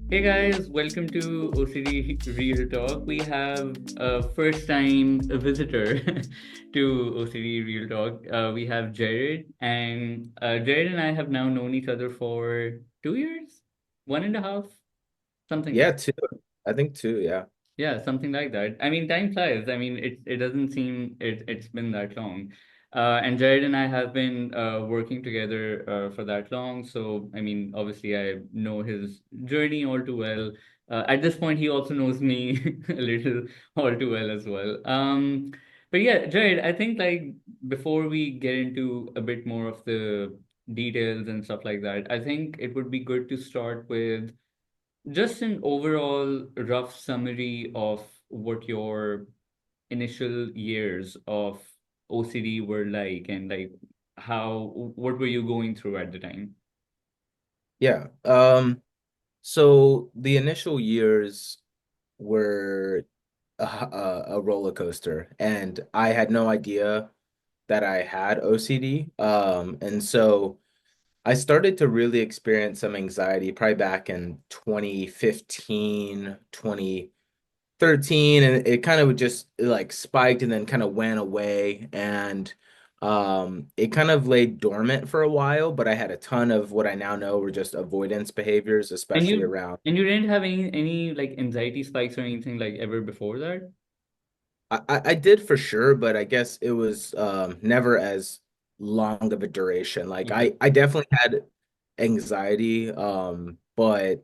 Hey guys, welcome to OCD Real Talk. We have a first time visitor to OCD Real Talk. We have Jared, and Jared and I have now known each other for 2 years, one and a half, something like Yeah, two. I think two. Yeah. yeah, something like that. I mean, time flies. I mean, it doesn't seem it's been that long. And Jared and I have been working together for that long. So, I mean, obviously, I know his journey all too well. At this point, he also knows me a little all too well as well. But yeah, Jared, I think like before we get into a bit more of the details and stuff like that, I think it would be good to start with just an overall rough summary of what your initial years of OCD were like and like what were you going through at the time? Yeah. So the initial years were a roller coaster, and I had no idea that I had OCD. And so I started to really experience some anxiety probably back in 2015, 2013, and it kind of just like spiked and then kind of went away, and it kind of lay dormant for a while, but I had a ton of what I now know were just avoidance behaviors, And especially you around and you didn't have any like anxiety spikes or anything like ever before that? I did for sure, but I guess it was never as long of a duration. Like Okay. I definitely had anxiety, but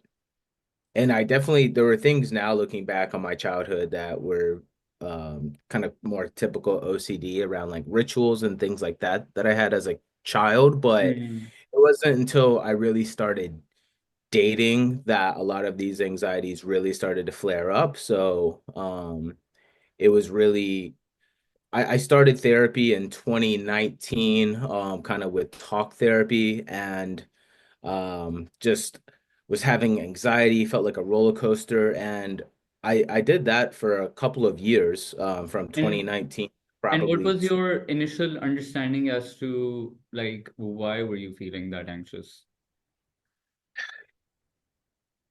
and I definitely, there were things now looking back on my childhood that were kind of more typical OCD around like rituals and things like that I had as a child. But it Hmm. wasn't until I really started dating that a lot of these anxieties really started to flare up. So it was really, I started therapy in 2019, kind of with talk therapy, and just was having anxiety, felt like a roller coaster, and I did that for a couple of years, from And 2019 and what probably was to, your initial understanding as to like why were you feeling that anxious?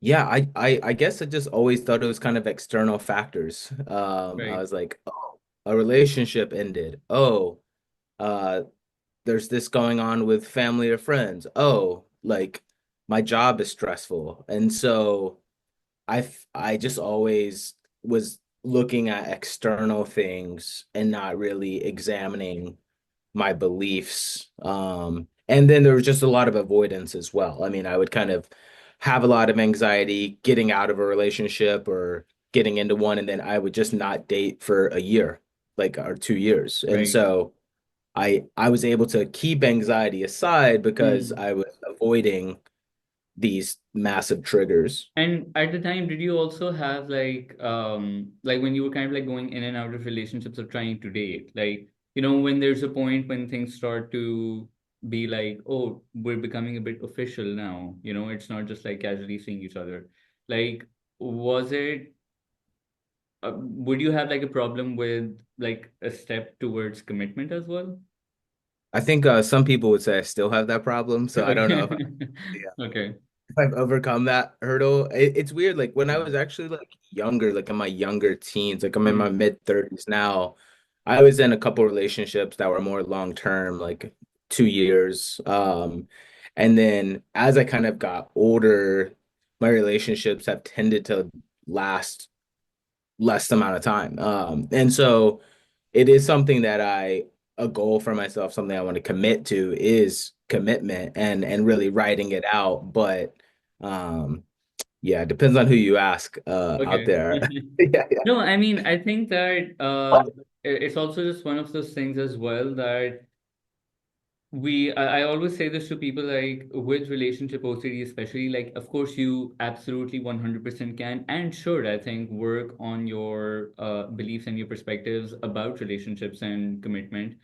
yeah, I guess I just always thought it was kind of external factors. I Right. was like, oh, a relationship ended. Oh, uh, there's this going on with family or friends. Oh, like my job is stressful, and so I just always was looking at external things and not really examining my beliefs. And then there was just a lot of avoidance as well. I mean, I would kind of have a lot of anxiety getting out of a relationship or getting into one, and then I would just not date for a year, like or 2 years. And Right. so I was able to keep anxiety aside because Hmm. I was avoiding these massive triggers. And at the time, did you also have like when you were kind of like going in and out of relationships or trying to date, like, when there's a point when things start to be like, oh, we're becoming a bit official now, it's not just like casually seeing each other. Like, was it, would you have like a problem with like a step towards commitment as well? I think some people would say I still have that problem, so I don't know Okay. if yeah, Okay. if I've overcome that hurdle. It's weird. Like when I was actually like younger, like in my younger teens, like I'm in my Hmm. mid 30s now, I was in a couple relationships that were more long term, like 2 years. And then as I kind of got older, my relationships have tended to last less amount of time. And so it is something that a goal for myself, something I want to commit to is commitment and really writing it out. But um, yeah, it depends on who you ask out Okay. there. Yeah, yeah. No, I mean, I think that it's also just one of those things as well that I always say this to people like with relationship OCD, especially like, of course, you absolutely 100% can and should, I think, work on your beliefs and your perspectives about relationships and commitment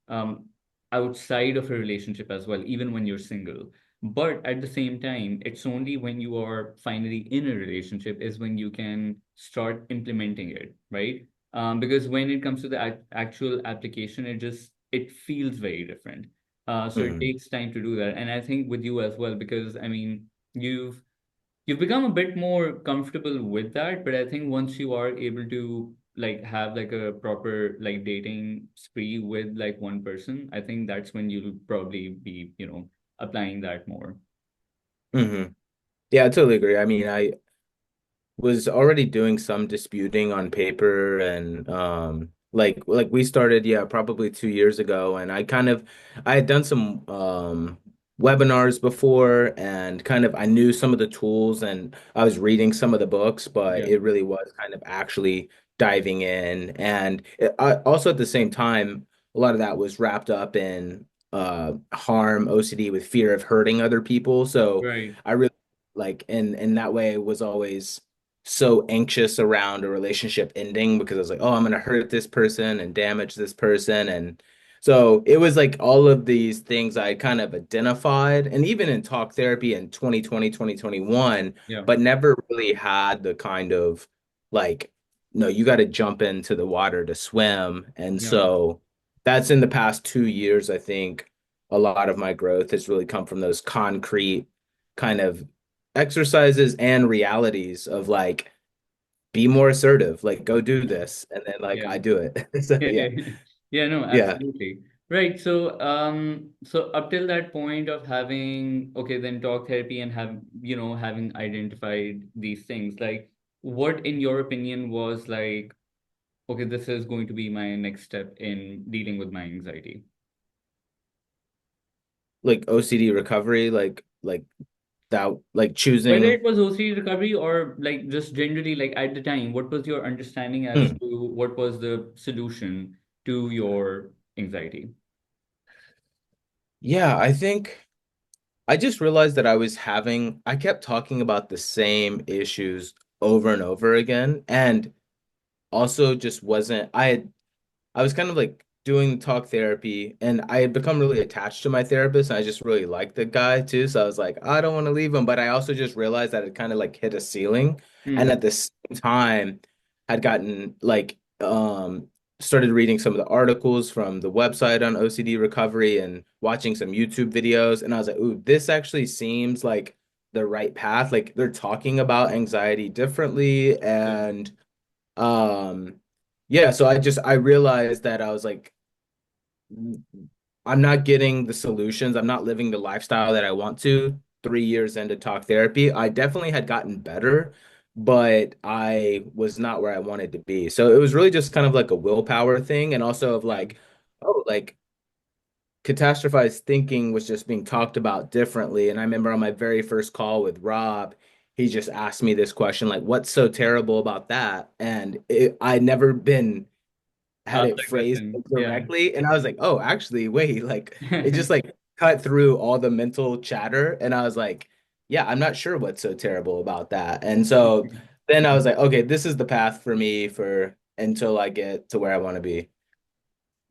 um, outside of a relationship as well, even when you're single. But at the same time, it's only when you are finally in a relationship is when you can start implementing it, right? Because when it comes to the actual application, it feels very different. So it Mhm. takes time to do that. And I think with you as well, because I mean, you've you've become a bit more comfortable with that, but I think once you are able to like have like a proper like dating spree with like one person, I think that's when you'll probably be, applying that more. Hmm. Yeah, I totally agree. I mean, I was already doing some disputing on paper and like we started, yeah, probably 2 years ago, and I had done some webinars before, and kind of I knew some of the tools and I was reading some of the books, but Yeah, it really was kind of actually diving in. And also at the same time, a lot of that was wrapped up in harm, OCD, with fear of hurting other people. So right. I really like in that way was always so anxious around a relationship ending because I was like, oh, I'm gonna hurt this person and damage this person. And so it was like all of these things I kind of identified, and even in talk therapy in 2020, 2021, Yeah, but never really had the kind of like, no, you got to jump into the water to swim. And yeah, so that's in the past 2 years, I think a lot of my growth has really come from those concrete kind of exercises and realities of like be more assertive, like go do this, and then like yeah. I do it. So yeah, Yeah, no, yeah, absolutely. Right. So up till that point of having, okay, then talk therapy and having identified these things, like what in your opinion was like, okay, this is going to be my next step in dealing with my anxiety. like OCD recovery, like that, like Whether choosing. it was OCD recovery or like just generally like at the time, what was your understanding as Hmm. to what was the solution to your anxiety? Yeah, I think I just realized that I kept talking about the same issues over and over again, and also just wasn't, I was kind of like doing talk therapy, and I had become really attached to my therapist. And I just really liked the guy too. So I was like, I don't want to leave him. But I also just realized that it kind of like hit a ceiling. And Hmm. at the same time, had gotten like, started reading some of the articles from the website on OCD recovery and watching some YouTube videos. And I was like, ooh, this actually seems like the right path. Like they're talking about anxiety differently. Yeah. And, um, yeah, so I realized that I was like, I'm not getting the solutions. I'm not living the lifestyle that I want to. 3 years into talk therapy, I definitely had gotten better, but I was not where I wanted to be. So it was really just kind of like a willpower thing, and also of Yeah. like, oh, like catastrophized thinking was just being talked about differently. And I remember on my very first call with Rob, he just asked me this question, like, what's so terrible about that? And I'd never been had Ask it that phrased question. Yeah. directly, and I was like, oh, actually, wait, like it just like cut through all the mental chatter, and I was like, yeah, I'm not sure what's so terrible about that. And so then I was like, okay, this is the path for me for until I get to where I want to be.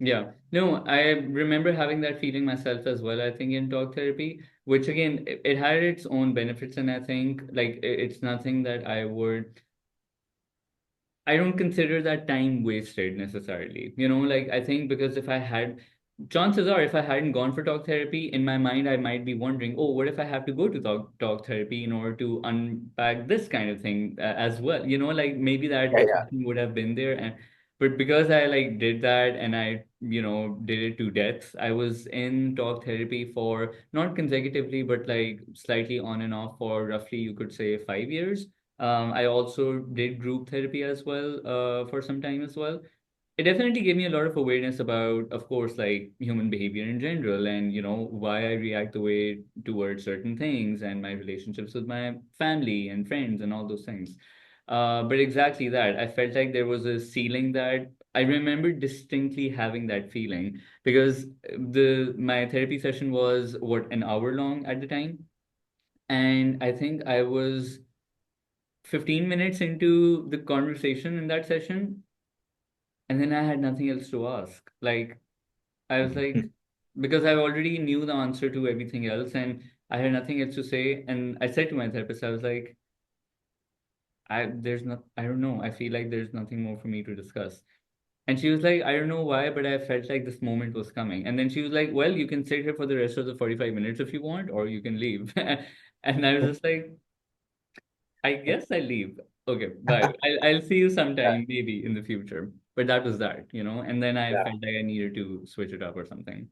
Yeah. No, I remember having that feeling myself as well, I think, in talk therapy, which again, it had its own benefits. And I think like it's nothing that I don't consider that time wasted necessarily. Like I think because if I had, chances are, if I hadn't gone for talk therapy, in my mind, I might be wondering, oh, what if I have to go to talk therapy in order to unpack this kind of thing as well? Like maybe that Yeah, yeah. discussion would have been there. But because I like did that and I, did it to death, I was in talk therapy for not consecutively, but like slightly on and off for roughly, you could say, 5 years. I also did group therapy as well, for some time as well. It definitely gave me a lot of awareness about, of course, like human behavior in general and, why I react the way towards certain things and my relationships with my family and friends and all those things. But exactly that, I felt like there was a ceiling that I remember distinctly having that feeling because my therapy session was what, an hour long at the time. And I think I was 15 minutes into the conversation in that session, and then I had nothing else to ask. Like, I was like, because I already knew the answer to everything else, and I had nothing else to say. And I said to my therapist, I was like, I don't know. I feel like there's nothing more for me to discuss. And she was like, I don't know why, but I felt like this moment was coming. And then she was like, well, you can sit here for the rest of the 45 minutes if you want, or you can leave. And I was just like, I guess I leave. Okay, bye. I'll see you sometime, maybe in the future. But that was that, and then I Yeah. felt like I needed to switch it up or something.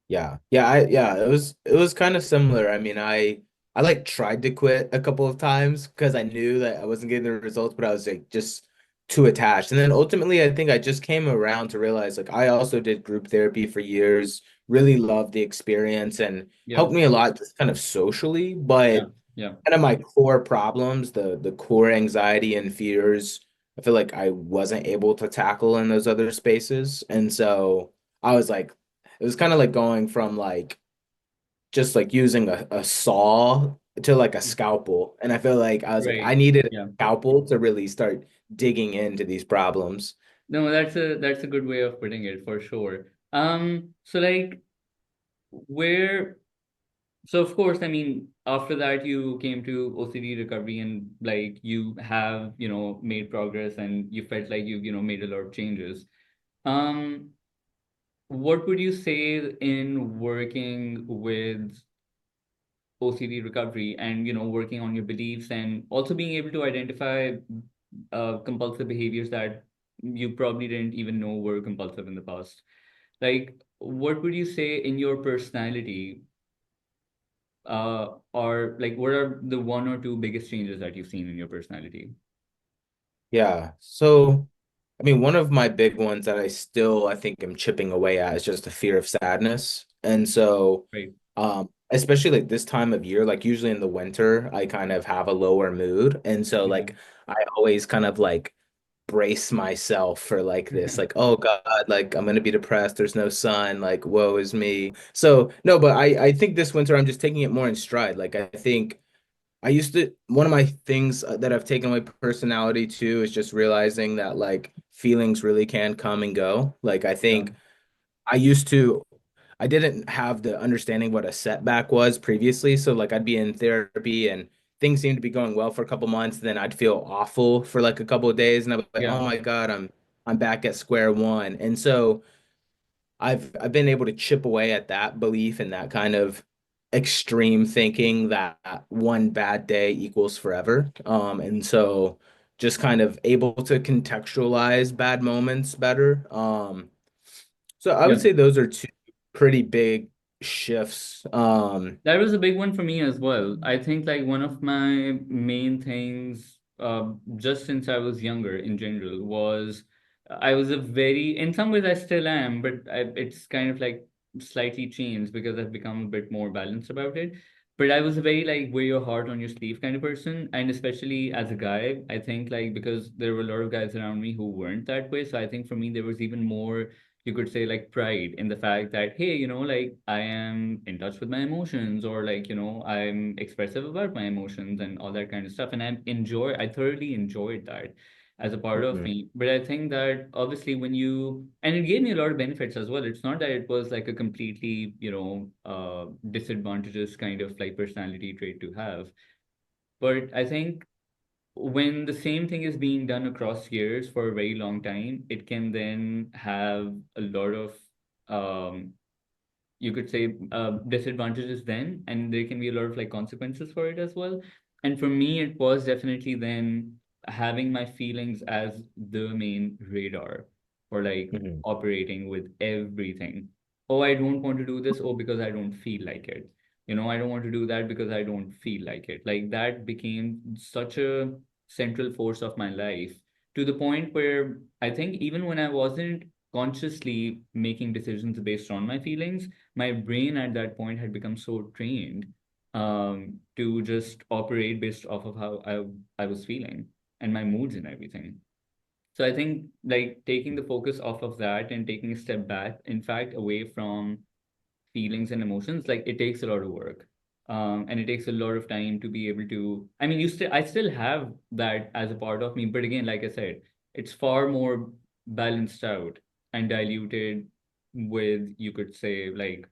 Yeah, it was kind of similar. I mean, I like tried to quit a couple of times because I knew that I wasn't getting the results, but I was like just too attached. And then ultimately, I think I just came around to realize like I also did group therapy for years, really loved the experience and Yeah, helped me a lot just kind of socially, yeah, but yeah, kind of my core problems, the core anxiety and fears, I feel like I wasn't able to tackle in those other spaces. And so I was like, it was kind of like going from like just like using a saw to like a scalpel. And I feel like I was like, I right. needed a Yeah. scalpel to really start digging into these problems. No, that's a good way of putting it for sure. So like where So of course, I mean, after that you came to OCD recovery and like you have, made progress and you felt like you've made a lot of changes. Um, what would you say in working with OCD recovery and, working on your beliefs and also being able to identify compulsive behaviors that you probably didn't even know were compulsive in the past? Like, what would you say in your personality or like what are the one or two biggest changes that you've seen in your personality? Yeah. So, I mean, one of my big ones that I think am chipping away at is just the fear of sadness. And so, Right. especially like this time of year, like usually in the winter, I kind of have a lower mood. And so Yeah. like I always kind of like brace myself for like this, like, oh God, like I'm gonna be depressed, there's no sun, like woe is me. So no, but I think this winter I'm just taking it more in stride. Like I think I used to, one of my things that I've taken away personality too is just realizing that like feelings really can come and go. Like I Yeah. think I used to, I didn't have the understanding what a setback was previously. So like I'd be in therapy and things seemed to be going well for a couple months, then I'd feel awful for like a couple of days and I'd be like, Yeah. oh my God, I'm back at square one. And so I've been able to chip away at that belief and that kind of extreme thinking that one bad day equals forever. And so just kind of able to contextualize bad moments better. So I would Yeah. say those are two pretty big shifts. That was a big one for me as well. I think like one of my main things, just since I was younger in general, was I was a very, in some ways I still am, but it's kind of like slightly changed because I've become a bit more balanced about it. But I was a very like wear your heart on your sleeve kind of person, and especially as a guy, I think like because there were a lot of guys around me who weren't that way, so I think for me there was even more, you could say, like pride in the fact that hey, like I am in touch with my emotions, or like I'm expressive about my emotions and all that kind of stuff, and I thoroughly enjoyed that as a part of mhm, me. But I think that obviously when you, and it gave me a lot of benefits as well. It's not that it was like a completely disadvantageous kind of like personality trait to have, but I think when the same thing is being done across years for a very long time, it can then have a lot of, um, you could say, disadvantages then, and there can be a lot of like consequences for it as well. And for me, it was definitely then having my feelings as the main radar for like mhm, operating with everything. Oh, I don't want to do this. Oh, because I don't feel like it. I don't want to do that because I don't feel like it. Like that became such a central force of my life, to the point where I think even when I wasn't consciously making decisions based on my feelings, my brain at that point had become so trained to just operate based off of how I was feeling and my moods and everything. So I think like taking the focus off of that and taking a step back, in fact, away from feelings and emotions, like it takes a lot of work. And it takes a lot of time to be able to, I mean, I still have that as a part of me, but again, like I said, it's far more balanced out and diluted with, you could say, like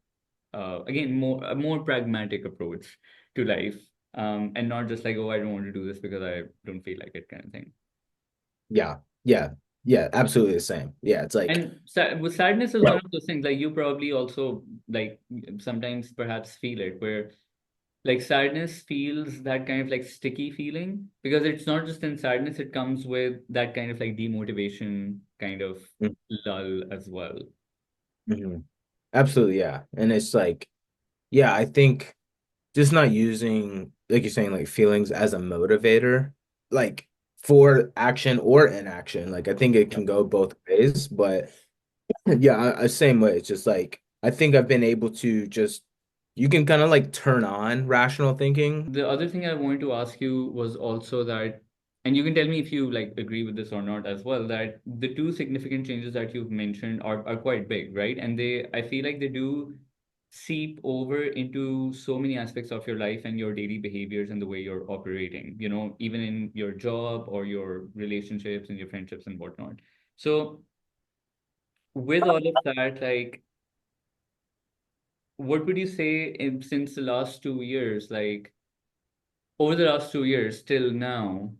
again, a more pragmatic approach to life, and not just like, oh, I don't want to do this because I don't feel like it kind of thing. yeah, yeah, yeah, absolutely the same. Yeah, it's like And sadness is one of those things like you probably also like sometimes perhaps feel it, where Like sadness feels that kind of like sticky feeling because it's not just in sadness, it comes with that kind of like demotivation kind of lull as well. Mm-hmm. Absolutely, yeah. And it's like, yeah, I think just not using, like you're saying, like feelings as a motivator, like for action or inaction. Like I think it Yeah. can go both ways, but yeah, same way. It's just like I think I've been able to just you can kind of like turn on rational thinking. The other thing I wanted to ask you was also that, and you can tell me if you like agree with this or not as well, that the two significant changes that you've mentioned are quite big, right? And I feel like they do seep over into so many aspects of your life and your daily behaviors and the way you're operating, even in your job or your relationships and your friendships and whatnot. So with all of that, like, what would you say since the last 2 years, like, over the last 2 years till now,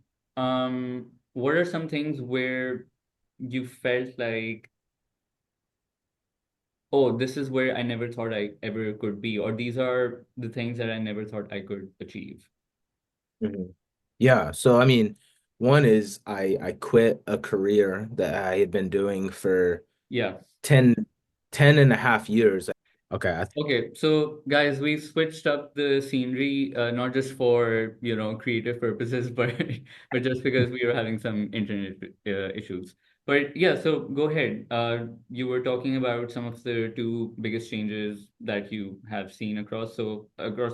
what are some things where you felt like, oh, this is where I never thought I ever could be, or these are the things that I never thought I could achieve? Mhm. Yeah, so I mean, one is I quit a career that I had been doing for Yeah. 10 and a half years. Okay, Okay, so guys, we switched up the scenery, not just for, creative purposes, but but just because we were having some internet issues. But yeah, so go ahead. You were talking about some of the two biggest changes that you have seen across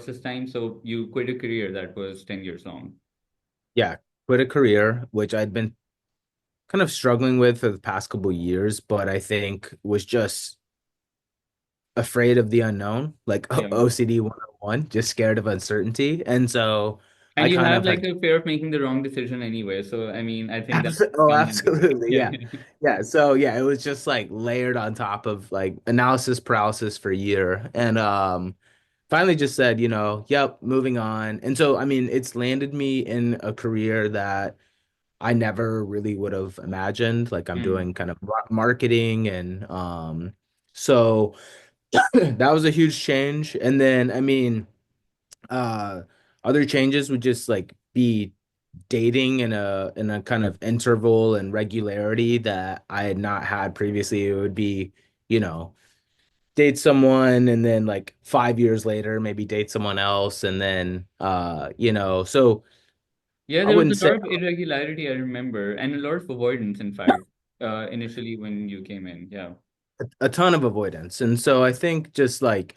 this time. So you quit a career that was 10 years long. yeah, quit a career which I'd been kind of struggling with for the past couple of years, but I think was just afraid of the unknown, like Yeah. OCD 101, just scared of uncertainty. And so And I you kind have of like had, a fear of making the wrong decision anyway. So I mean, I think that oh, comes into absolutely. Yeah. play. Yeah. So yeah, it was just like layered on top of like analysis paralysis for a year. And finally just said, yep, moving on. And so I mean, it's landed me in a career that I never really would have imagined. Like I'm Hmm. doing kind of marketing and so that was a huge change. And then I mean, uh other changes would just like be dating in a kind of interval and regularity that I had not had previously. It would be, you know, date someone and then like 5 years later maybe date someone else and then so Yeah, I there was wouldn't a say lot of irregularity, I remember, and a lot of avoidance, in fact, initially when you came in. Yeah. a ton of avoidance. And so I think just like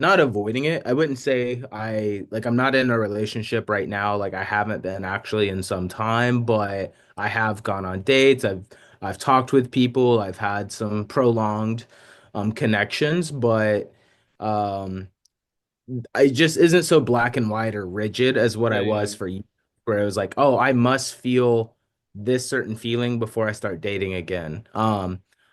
not avoiding it. I wouldn't say I'm not in a relationship right now. Like I haven't been actually in some time, but I have gone on dates. I've talked with people. I've had some prolonged connections, but um it just isn't so black and white or rigid as what Yeah, I yeah. was for you, where it was like, oh, I must feel this certain feeling before I start dating again.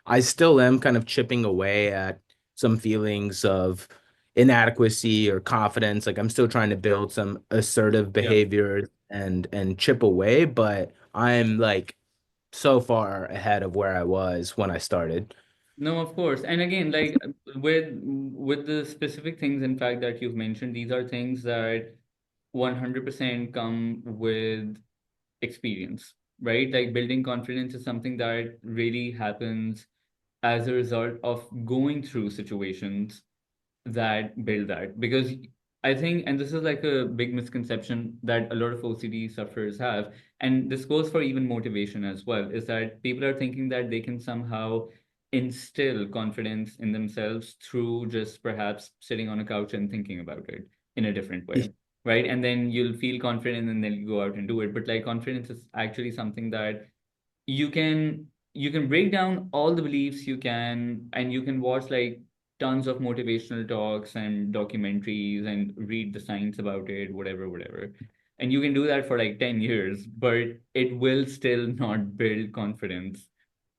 I still am kind of chipping away at some feelings of inadequacy or confidence. Like I'm still trying to build some assertive Yeah. behavior and chip away, but I'm like so far ahead of where I was when I started. No, of course. And again, like with the specific things, in fact, that you've mentioned, these are things that 100% come with experience, right? Like building confidence is something that really happens as a result of going through situations that build that, because I think, and this is like a big misconception that a lot of OCD sufferers have, and this goes for even motivation as well, is that people are thinking that they can somehow instill confidence in themselves through just perhaps sitting on a couch and thinking about it in a different way, right? And then you'll feel confident and then you go out and do it. But like confidence is actually something that you can break down all the beliefs you can, and you can watch like tons of motivational talks and documentaries and read the science about it, whatever, and you can do that for like 10 years, but it will still not build confidence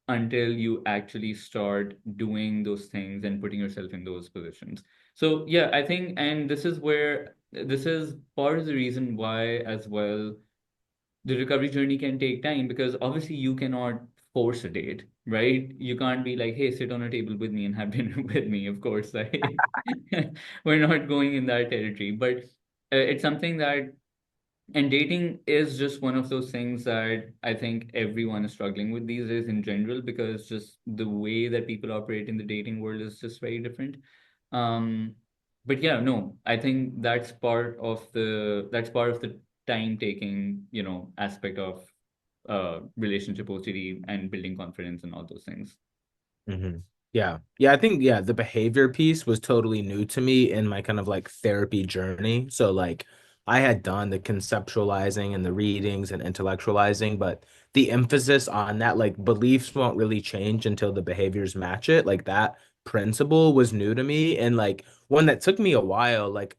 until you actually start doing those things and putting yourself in those positions. So yeah, I think, and this is part of the reason why as well the recovery journey can take time, because obviously you cannot force a date, right? You can't be like, hey, sit on a table with me and have dinner with me. Of course, like we're not going in that territory. But it's something that, and dating is just one of those things that I think everyone is struggling with these days in general, because just the way that people operate in the dating world is just very different. Um, but yeah, no, I think that's part of the time taking, aspect of relationship OCD and building confidence and all those things. Hmm. Yeah. Yeah, I think the behavior piece was totally new to me in my kind of like therapy journey. So like I had done the conceptualizing and the readings and intellectualizing, but the emphasis on that, like beliefs won't really change until the behaviors match it. Like that principle was new to me and like one that took me a while. Like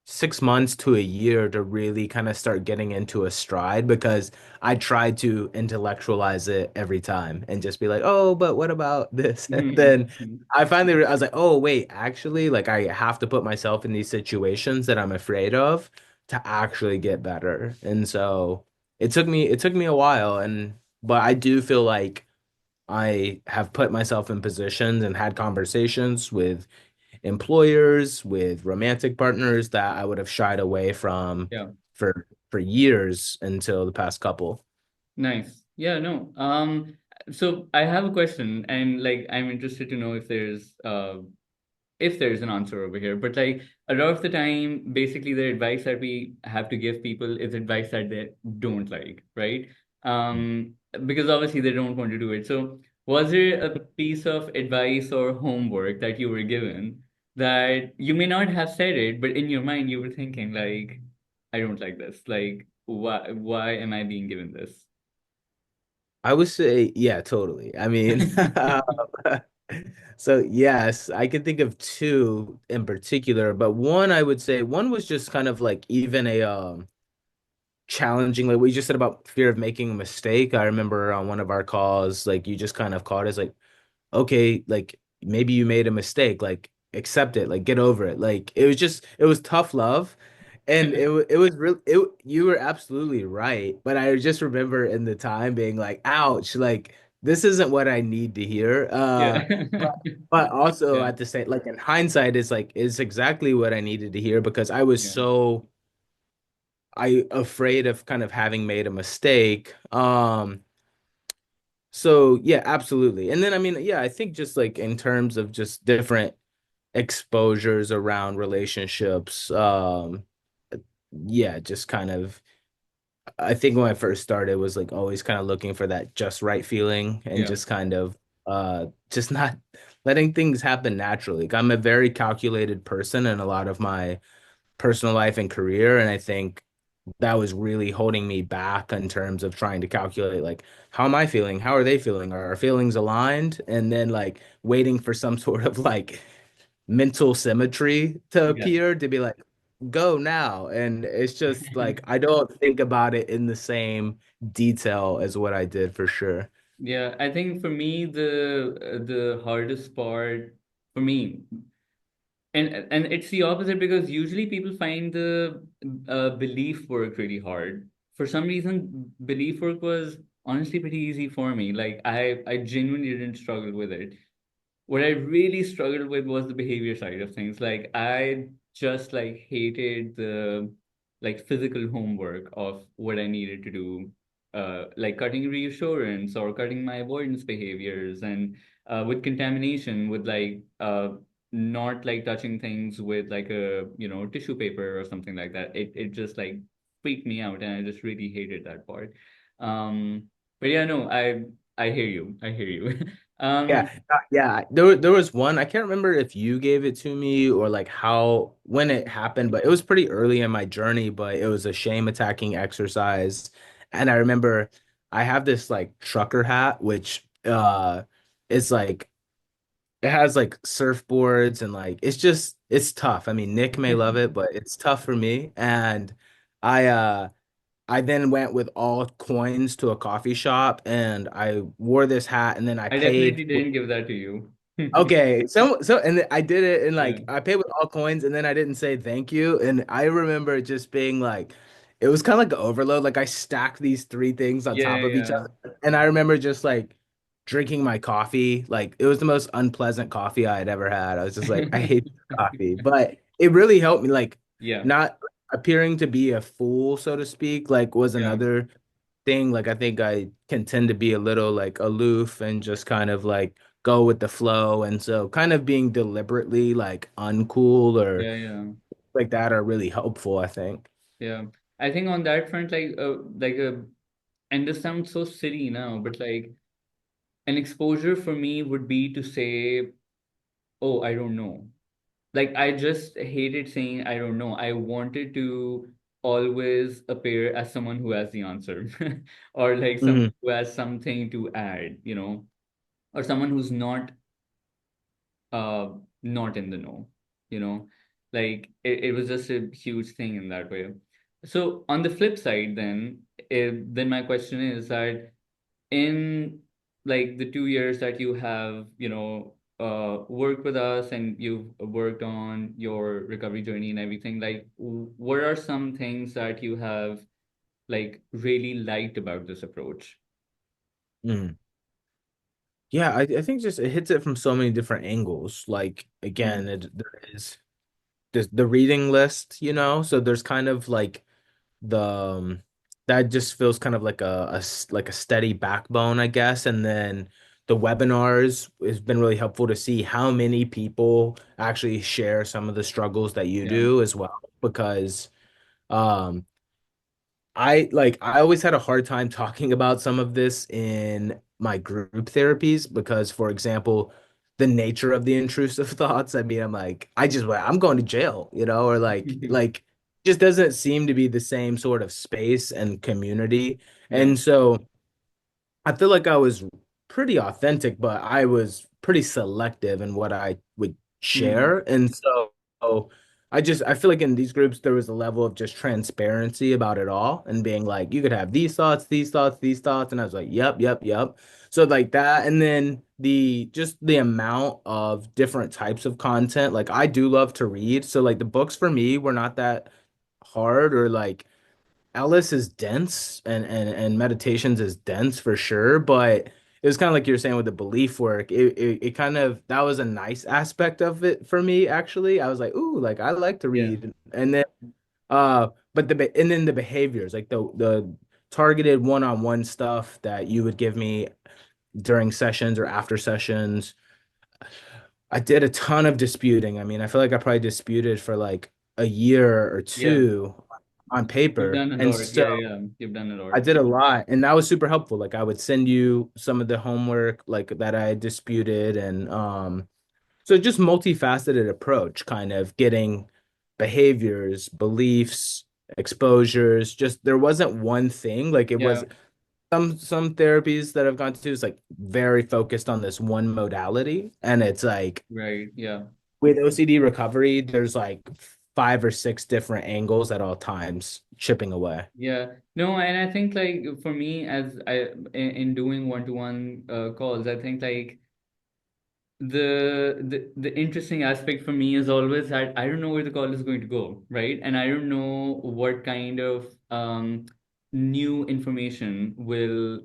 6 months to a year to really kind of start getting into a stride because I tried to intellectualize it every time and just be like, oh, but what about this? And then I was like, oh, wait, actually, like I have to put myself in these situations that I'm afraid of to actually get better. And so it took me a while but I do feel like I have put myself in positions and had conversations with employers, with romantic partners that I would have shied away from Yeah. for years until the past couple. Nice. Yeah, no. So I have a question, and like I'm interested to know if there's an answer over here. But like a lot of the time, basically the advice that we have to give people is advice that they don't like, right? Um, because obviously they don't want to do it. So was there a piece of advice or homework that you were given that you may not have said it, but in your mind you were thinking like, I don't like this. Like, why am I being given this? I would say, yeah, totally. I mean, so yes, I can think of two in particular, but one I would say one was just kind of like even a challenging, like what you just said about fear of making a mistake. I remember on one of our calls, like you just kind of caught us like okay, like maybe you made a mistake, like accept it, like get over it. Like it was tough love. And it was really you were absolutely right. But I just remember in the time being like, ouch, like this isn't what I need to hear. Yeah. But also Yeah. at the same like in hindsight, it's exactly what I needed to hear because I was Yeah. so I afraid of kind of having made a mistake. So yeah, absolutely. And then I mean, yeah, I think just like in terms of just different exposures around relationships, yeah, just kind of I think when I first started was like always kind of looking for that just right feeling and Yeah. just kind of just not letting things happen naturally. Like, I'm a very calculated person in a lot of my personal life and career, and I think that was really holding me back in terms of trying to calculate like how am I feeling? How are they feeling? Are our feelings aligned? And then like waiting for some sort of like mental symmetry to Yeah. appear to be like go now. And it's just like I don't think about it in the same detail as what I did for sure. Yeah, I think for me the hardest part for me, and it's the opposite, because usually people find the belief work really hard. For some reason, belief work was honestly pretty easy for me. Like I genuinely didn't struggle with it. What I really struggled with was the behavior side of things. Like I just like hated the like physical homework of what I needed to do, like cutting reassurance or cutting my avoidance behaviors, and with contamination, with like not like touching things with like a tissue paper or something like that. It just like freaked me out, and I just really hated that part. But yeah, no, I hear you. I hear you. Yeah, yeah. There was one. I can't remember if you gave it to me or like how when it happened, but it was pretty early in my journey. But it was a shame attacking exercise, and I remember I have this like trucker hat, which is like it has like surfboards and like it's tough. I mean, Nick may love it, but it's tough for me. And I I then went with all coins to a coffee shop and I wore this hat and then I I paid. definitely didn't give that to you. Okay, so and I did it and Yeah. like I paid with all coins and then I didn't say thank you and I remember it just being like it was kind of like an overload like I stacked these three things on Yeah, top of each yeah. other and I remember just like drinking my coffee like it was the most unpleasant coffee I had ever had. I was just like I hate coffee, but it really helped me like Yeah. not appearing to be a fool, so to speak, like was Yeah, another thing. Like I think I can tend to be a little like aloof and just kind of like go with the flow. And so kind of being deliberately like uncool or yeah, yeah, like that are really helpful, I think. yeah. I think on that front, and this sounds so silly now, but like an exposure for me would be to say, "Oh, I don't know." Like I just hated saying I don't know. I wanted to always appear as someone who has the answer, or like someone Hmm. who has something to add, or someone who's uh not in the know, you know. Like it was just a huge thing in that way. So on the flip side, then my question is that in like the 2 years that you have, worked with us and you've worked on your recovery journey and everything, like what are some things that you have like really liked about this approach? Hmm. Yeah, I think just it hits it from so many different angles. Like again, Mm, there is the reading list, so there's kind of like the that just feels kind of like like a steady backbone, I guess. And then the webinars has been really helpful to see how many people actually share some of the struggles that you yeah, do as well, because um I always had a hard time talking about some of this in my group therapies because, for example, the nature of the intrusive thoughts. I mean, I'm like, I'm going to jail, or like just doesn't seem to be the same sort of space and community. yeah, And so I feel like I was pretty authentic, but I was pretty selective in what I would mm, share. And so I feel like in these groups there was a level of just transparency about it all and being like, you could have these thoughts, these thoughts, these thoughts. And I was like, yep, yep, yep. So like that. And then the amount of different types of content. Like I do love to read. So like the books for me were not that hard, or like Ellis is dense and meditations is dense for sure, but it was kind of like you were saying with the belief work. It kind of, that was a nice aspect of it for me, actually. I was like, ooh, like I like to yeah, read. And then and then the behaviors, like the targeted one-on-one stuff that you would give me during sessions or after sessions. I did a ton of disputing. I mean, I feel like I probably disputed for like a year or yeah. two on You've paper. done a And lot. Yeah, so yeah. You've done a lot. I did a lot, and that was super helpful. Like I would send you some of the homework like that I had disputed, and so just multifaceted approach, kind of getting behaviors, beliefs, exposures. Just there wasn't one thing. Like it Yeah, was some therapies that I've gone to is like very focused on this one modality, and it's like right. Yeah. with OCD recovery, there's like five or six different angles at all times chipping away. Yeah, no, and I think like for me, as in doing one-to-one calls, I think like the interesting aspect for me is always that I don't know where the call is going to go, right? And I don't know what kind of new information will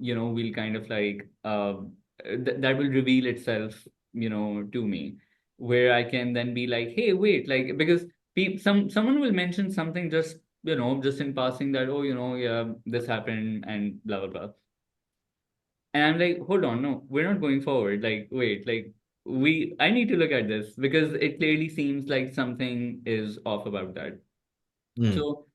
kind of like that will reveal itself, to me, where I can then be like, hey, wait, like because someone will mention something just just in passing that, oh, yeah, this happened and blah blah blah. And I'm like, hold on, no, we're not going forward. Like, wait, like I need to look at this because it clearly seems like something is off about that. Mm, So,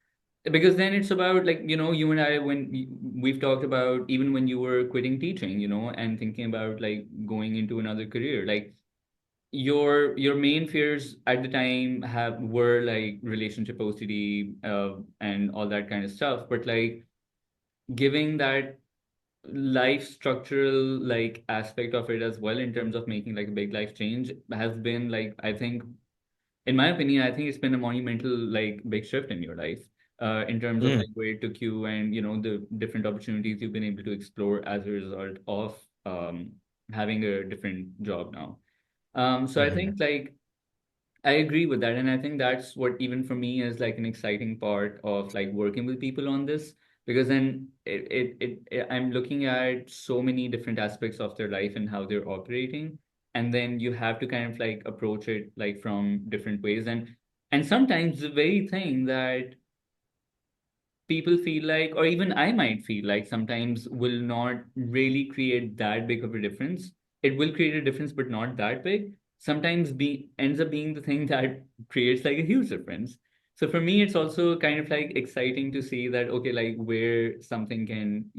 because then it's about like, you and I, when we've talked about even when you were quitting teaching, and thinking about like going into another career, like your main fears at the time were like relationship OCD, and all that kind of stuff. But like giving that life structural like aspect of it as well in terms of making like a big life change has been like, I think, in my opinion, I think it's been a monumental like big shift in your life, in terms of mm, like where it took you and the different opportunities you've been able to explore as a result of having a different job now. So I mhm, think like I agree with that. And I think that's what even for me is like an exciting part of like working with people on this, because then I'm looking at so many different aspects of their life and how they're operating. And then you have to kind of like approach it like from different ways. And sometimes the very thing that people feel like, or even I might feel like sometimes will not really create that big of a difference. It will create a difference, but not that big. Sometimes be ends up being the thing that creates like a huge difference. So for me, it's also kind of like exciting to see that, okay, like where something can,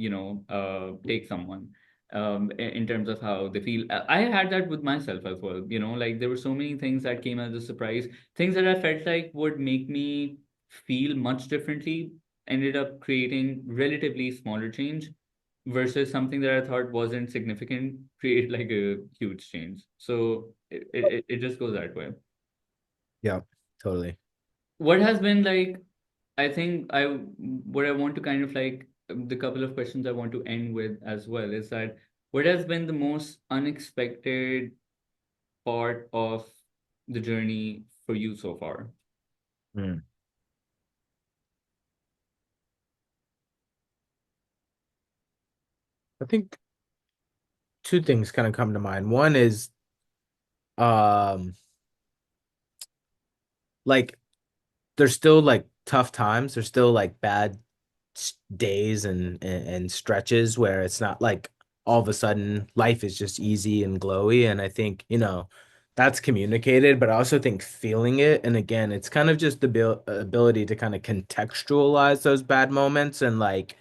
take someone in terms of how they feel. I had that with myself as well, like there were so many things that came as a surprise, things that I felt like would make me feel much differently, ended up creating relatively smaller change versus something that I thought wasn't significant, create like a huge change. So it just goes that way. Yeah, totally. What has been like, I think what I want to kind of like, the couple of questions I want to end with as well is that what has been the most unexpected part of the journey for you so far? Mm. I think two things kind of come to mind. One is um like there's still like tough times. There's still like bad days and stretches where it's not like all of a sudden life is just easy and glowy. And I think, that's communicated, but I also think feeling it. And again, it's kind of just the ability to kind of contextualize those bad moments and like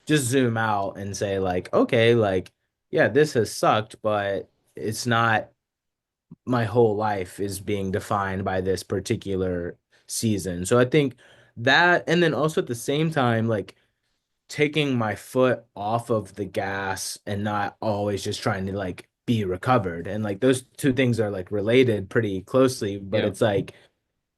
just zoom out and say like, okay, like, yeah, this has sucked, but it's not my whole life is being defined by this particular season. So I think that, and then also at the same time, like taking my foot off of the gas and not always just trying to like be recovered. And like those two things are like related pretty closely, but Yeah. it's like,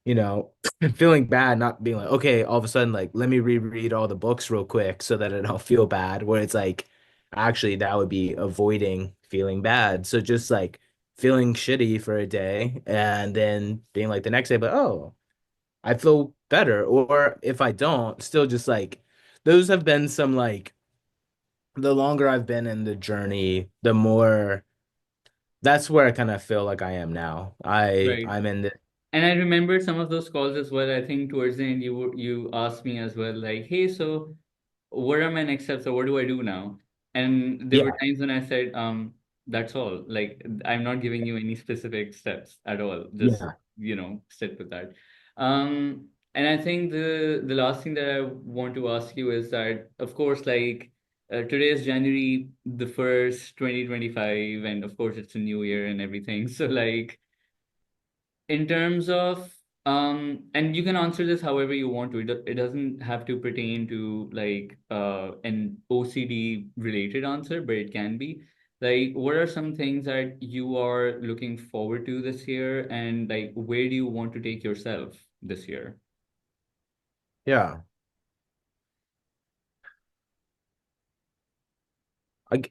you know, feeling bad, not being like, okay, all of a sudden, like, let me reread all the books real quick so that I don't feel bad. Where it's like, actually, that would be avoiding feeling bad. So just like feeling shitty for a day and then being like the next day, but oh, I feel better. Or if I don't, still just like, those have been some like, the longer I've been in the journey, the more that's where I kind of feel like I am now. Right. I'm in the, And I remember some of those calls as well. I think towards the end, you asked me as well, like, "Hey, so what are my next steps, or what do I do now?" And there were yeah, times when I said, that's all. Like, I'm not giving you any specific steps at all. Just, yeah. sit with that. And I think the last thing that I want to ask you is that, of course, like, today is January the 1st, 2025, and of course, it's a new year and everything. So, like, in terms of and you can answer this however you want to, it doesn't have to pertain to like an OCD related answer, but it can be like, what are some things that you are looking forward to this year, and like where do you want to take yourself this year? Yeah.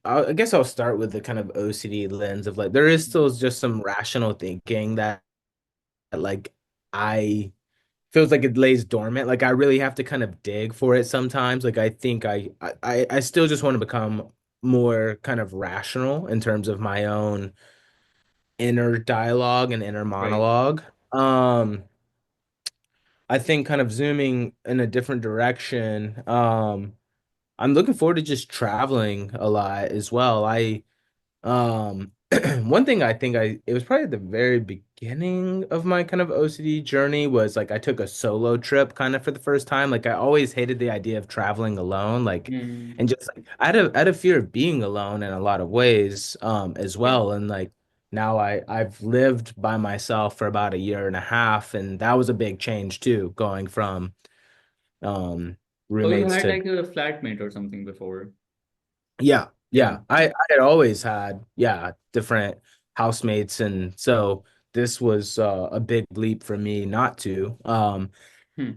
I guess I'll start with the kind of OCD lens of like there is still just some rational thinking that like I feels like it lays dormant. Like I really have to kind of dig for it sometimes. Like I think I still just want to become more kind of rational in terms of my own inner dialogue and inner Right. monologue. I think kind of zooming in a different direction. I'm looking forward to just traveling a lot as well. Um, one thing I think it was probably at the very beginning of my kind of OCD journey was like I took a solo trip kind of for the first time. Like I always hated the idea of traveling alone, like Mm, and just like I had a fear of being alone in a lot of ways, as right. well. And like now I've lived by myself for about a year and a half, and that was a big change too, going from um Oh, you roommates had to like a flatmate or something before? yeah, Yeah. yeah. I had always had, yeah, different housemates, and so this was a big leap for me not to. Hmm.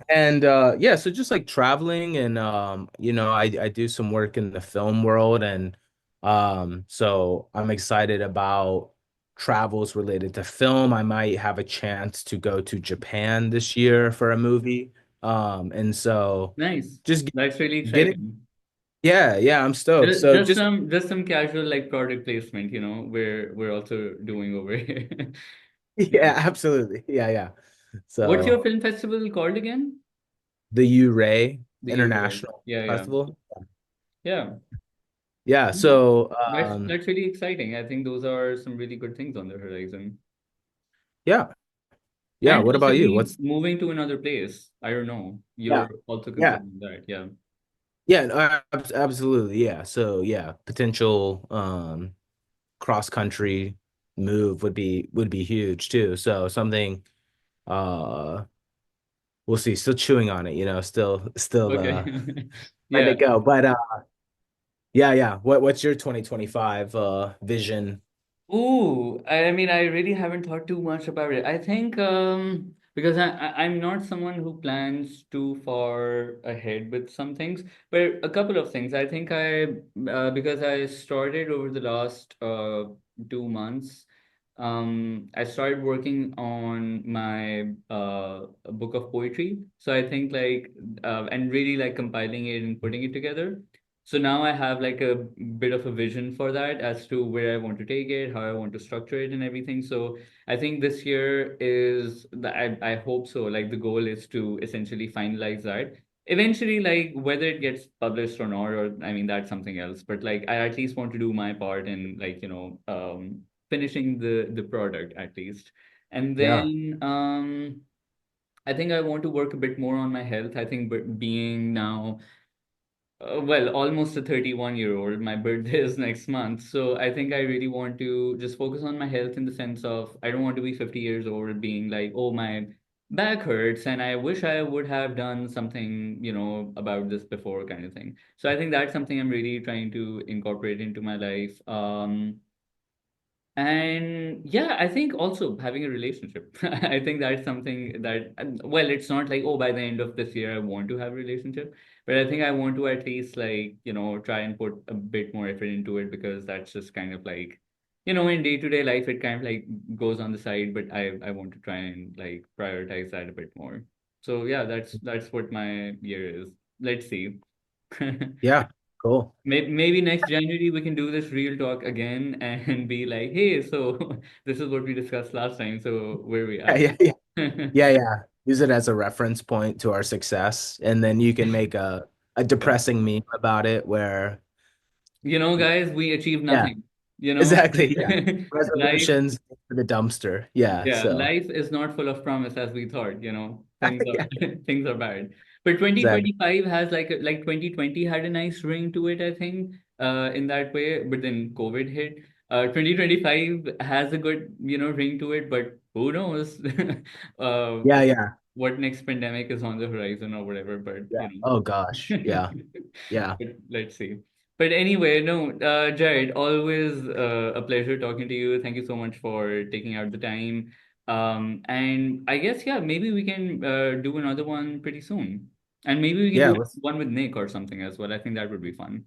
And yeah, so just like traveling and I do some work in the film world, and so I'm excited about travels related to film. I might have a chance to go to Japan this year for a movie. And so Nice. just That's really getting exciting. yeah, yeah, I'm stoked. Just, So just just some just some casual like product placement, we're also doing over here. yeah, Yeah. absolutely. Yeah, yeah. What's your So film festival called again? the U-Ray. The E-World. International Yeah, yeah. Festival. Yeah. Yeah, Mm. so That's really exciting. I think those are some really good things on the horizon. yeah, yeah. And What about you? possibly What's moving to another place. I don't know. yeah, You're also yeah, considering that. Yeah. yeah, no, absolutely, yeah. So yeah, potential cross country move would be huge too. So something uh we'll see. Still chewing on it, still Okay. letting Yeah. it go. But yeah, yeah. What's your 2025 vision? Ooh, I mean, I really haven't thought too much about it. I think because I'm not someone who plans too far ahead with some things, but a couple of things. I think because I started over the last 2 months, I started working on my book of poetry. So I think like and really like compiling it and putting it together. So now I have like a bit of a vision for that as to where I want to take it, how I want to structure it and everything. So I think this year I hope so. Like the goal is to essentially finalize that. Eventually, like whether it gets published or not, or I mean that's something else. But like I at least want to do my part in like, finishing the product at least. And Yeah. then I think I want to work a bit more on my health. I think being now well, almost a 31-year-old. My birthday is next month. So I think I really want to just focus on my health in the sense of I don't want to be 50 years old being like, oh, my back hurts and I wish I would have done something, about this before kind of thing. So I think that's something I'm really trying to incorporate into my life. And yeah, I think also having a relationship. I think that's something that, well, it's not like, oh, by the end of this year, I want to have a relationship, but I think I want to at least like, try and put a bit more effort into it because that's just kind of like, in day-to-day life, it kind of like goes on the side, but I want to try and like prioritize that a bit more. So yeah, that's what my year is. Let's see. Yeah. Cool. Maybe next January we can do this real talk again and be like, hey, so this is what we discussed last time. So where are we Yeah, at? yeah, yeah. Yeah, yeah. Use it as a reference point to our success, and then you can make a Yeah. depressing meme about it where Guys, we achieved yeah, nothing. exactly. Yeah. Life Resolutions for the dumpster. Yeah. Yeah, So life is not full of promise as we thought, Things yeah, are things are bad. But exactly. 2025 has like 2020 had a nice ring to it, I think, in that way. But then COVID hit. 2025 has a good, ring to it, but who knows uh, Yeah, yeah. what next pandemic is on the horizon or whatever, but Yeah. Oh gosh. Yeah. Yeah. but let's see. But anyway, no, Jared, always a pleasure talking to you. Thank you so much for taking out the time. And I guess, yeah, maybe we can do another one pretty soon. And maybe we can Yeah, do let's one with Nick or something as well. I think that would be fun.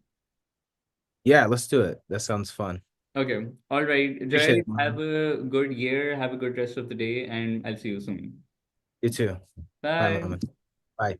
yeah, let's do it. That sounds fun. Okay. All right. Appreciate Jared, it, have man. a good year. Have a good rest of the day, and I'll see you soon. You too. Bye, Bye. Momin. Bye.